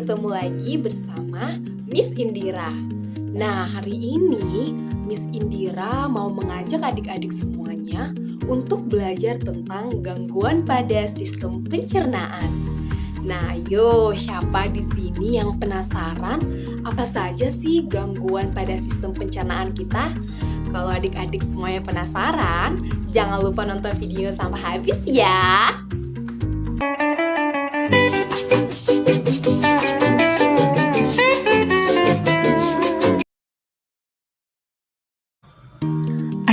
bertemu lagi bersama Miss Indira. Nah, hari ini Miss Indira mau mengajak adik-adik semuanya untuk belajar tentang gangguan pada sistem pencernaan. Nah, siapa di sini yang penasaran apa saja sih gangguan pada sistem pencernaan kita? Kalau adik-adik semuanya penasaran, jangan lupa nonton video sampai habis ya.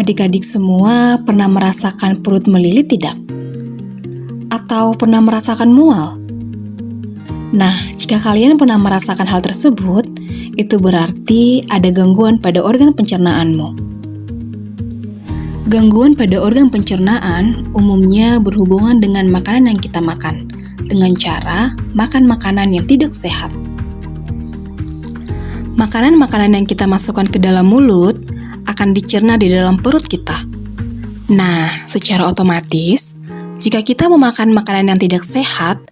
Adik-adik semua pernah merasakan perut melilit tidak? Atau pernah merasakan mual? Nah, jika kalian pernah merasakan hal tersebut, itu berarti ada gangguan pada organ pencernaanmu. Gangguan pada organ pencernaan umumnya berhubungan dengan makanan yang kita makan, dengan cara makan makanan yang tidak sehat. Makanan-makanan yang kita masukkan ke dalam mulut akan dicerna di dalam perut kita. Nah, secara otomatis, jika kita memakan makanan yang tidak sehat,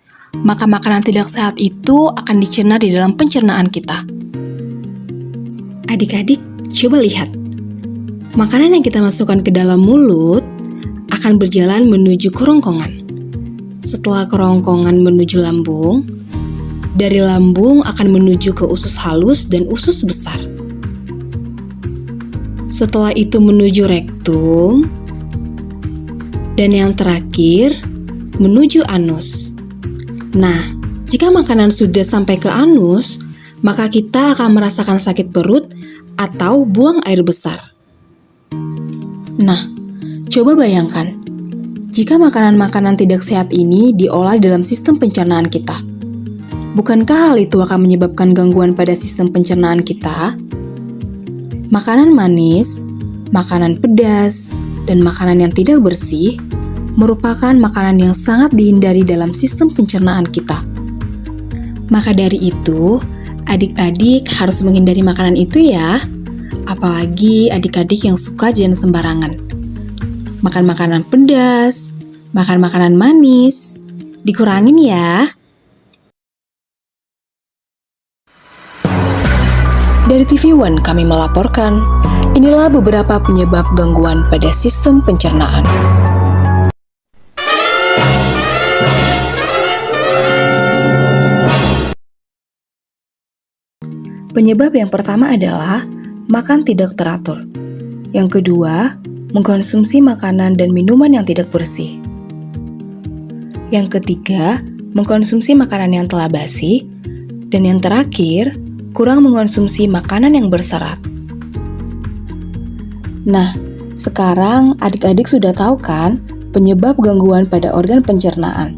maka makanan tidak sehat itu akan dicerna di dalam pencernaan kita. Adik-adik, coba lihat. Makanan yang kita masukkan ke dalam mulut akan berjalan menuju kerongkongan. Setelah kerongkongan menuju lambung, dari lambung akan menuju ke usus halus dan usus besar. Setelah itu menuju rektum, dan yang terakhir menuju anus. Nah, jika makanan sudah sampai ke anus, maka kita akan merasakan sakit perut atau buang air besar. Nah, coba bayangkan, jika makanan-makanan tidak sehat ini diolah dalam sistem pencernaan kita, bukankah hal itu akan menyebabkan gangguan pada sistem pencernaan kita? Makanan manis, makanan pedas, dan makanan yang tidak bersih merupakan makanan yang sangat dihindari dalam sistem pencernaan kita. Maka dari itu, adik-adik harus menghindari makanan itu ya. Apalagi adik-adik yang suka jajan sembarangan. Makan makanan pedas, makan makanan manis, dikurangin ya. Dari TV One kami melaporkan, inilah beberapa penyebab gangguan pada sistem pencernaan. Penyebab yang pertama adalah makan tidak teratur. Yang kedua, mengkonsumsi makanan dan minuman yang tidak bersih. Yang ketiga, mengkonsumsi makanan yang telah basi. Dan yang terakhir, kurang mengkonsumsi makanan yang berserat. Nah, sekarang adik-adik sudah tahu kan penyebab gangguan pada organ pencernaan.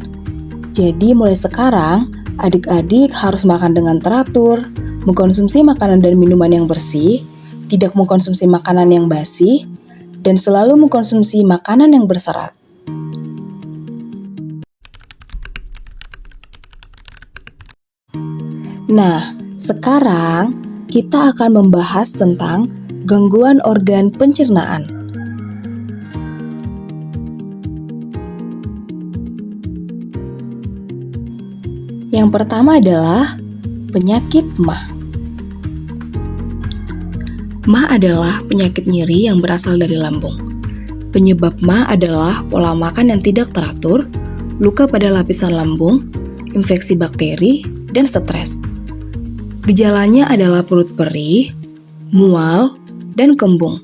Jadi mulai sekarang, adik-adik harus makan dengan teratur, mengkonsumsi makanan dan minuman yang bersih, tidak mengkonsumsi makanan yang basi, dan selalu mengkonsumsi makanan yang berserat. Nah, sekarang kita akan membahas tentang gangguan organ pencernaan. Yang pertama adalah penyakit MAH. MAH adalah penyakit nyeri yang berasal dari lambung. Penyebab MAH adalah pola makan yang tidak teratur, luka pada lapisan lambung, infeksi bakteri, dan stres. Gejalanya adalah perut perih, mual, dan kembung.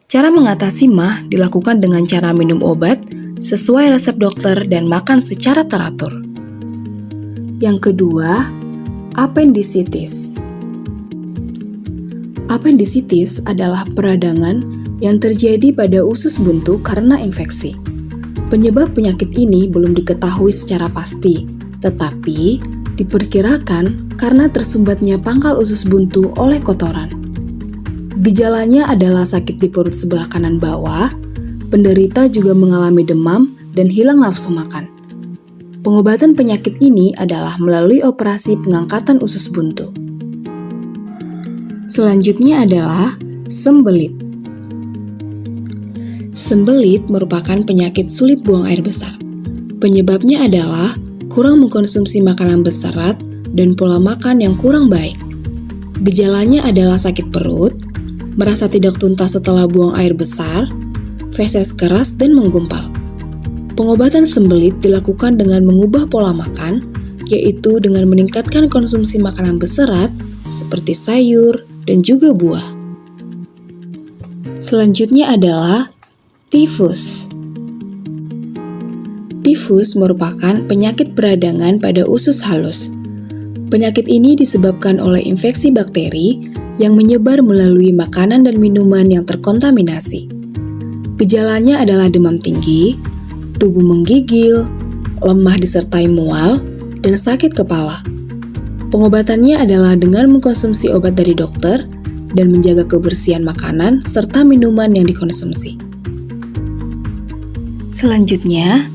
Cara mengatasi MAH dilakukan dengan cara minum obat sesuai resep dokter dan makan secara teratur. Yang kedua, apendisitis. Apendisitis adalah peradangan yang terjadi pada usus buntu karena infeksi. Penyebab penyakit ini belum diketahui secara pasti, tetapi diperkirakan karena tersumbatnya pangkal usus buntu oleh kotoran. Gejalanya adalah sakit di perut sebelah kanan bawah, penderita juga mengalami demam dan hilang nafsu makan. Pengobatan penyakit ini adalah melalui operasi pengangkatan usus buntu. Selanjutnya adalah sembelit. Sembelit merupakan penyakit sulit buang air besar. Penyebabnya adalah kurang mengkonsumsi makanan berserat dan pola makan yang kurang baik. Gejalanya adalah sakit perut, merasa tidak tuntas setelah buang air besar, feses keras dan menggumpal. Pengobatan sembelit dilakukan dengan mengubah pola makan, yaitu dengan meningkatkan konsumsi makanan berserat seperti sayur dan juga buah. Selanjutnya adalah tifus. Tifus merupakan penyakit peradangan pada usus halus. Penyakit ini disebabkan oleh infeksi bakteri yang menyebar melalui makanan dan minuman yang terkontaminasi. Gejalanya adalah demam tinggi, tubuh menggigil, lemah disertai mual, dan sakit kepala. Pengobatannya adalah dengan mengkonsumsi obat dari dokter dan menjaga kebersihan makanan serta minuman yang dikonsumsi. Selanjutnya,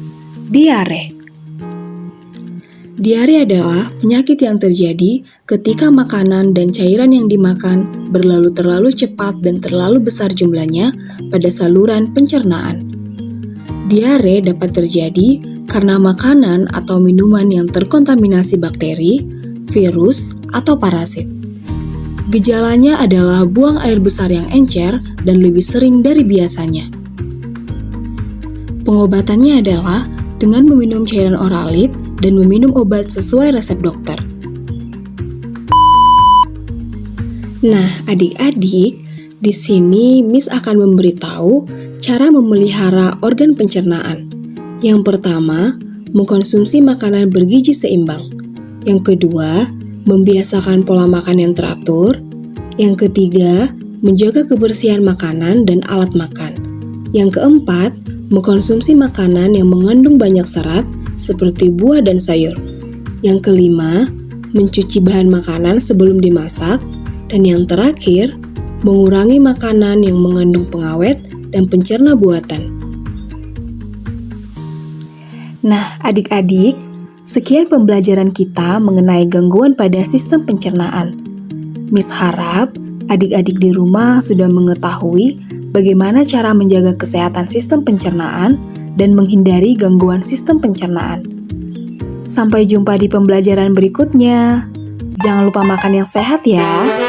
diare. Diare adalah penyakit yang terjadi ketika makanan dan cairan yang dimakan berlalu terlalu cepat dan terlalu besar jumlahnya pada saluran pencernaan. Diare dapat terjadi karena makanan atau minuman yang terkontaminasi bakteri, virus, atau parasit. Gejalanya adalah buang air besar yang encer dan lebih sering dari biasanya. Pengobatannya adalah dengan meminum cairan oralit dan meminum obat sesuai resep dokter. Nah, adik-adik, di sini Miss akan memberitahu cara memelihara organ pencernaan. Yang pertama, mengkonsumsi makanan bergizi seimbang. Yang kedua, membiasakan pola makan yang teratur. Yang ketiga, menjaga kebersihan makanan dan alat makan. Yang keempat, mengkonsumsi makanan yang mengandung banyak serat seperti buah dan sayur. Yang kelima, mencuci bahan makanan sebelum dimasak. Dan yang terakhir, mengurangi makanan yang mengandung pengawet dan pencerna buatan. Nah, adik-adik, sekian pembelajaran kita mengenai gangguan pada sistem pencernaan. Miss harap adik-adik di rumah sudah mengetahui bagaimana cara menjaga kesehatan sistem pencernaan dan menghindari gangguan sistem pencernaan. Sampai jumpa di pembelajaran berikutnya. Jangan lupa makan yang sehat ya.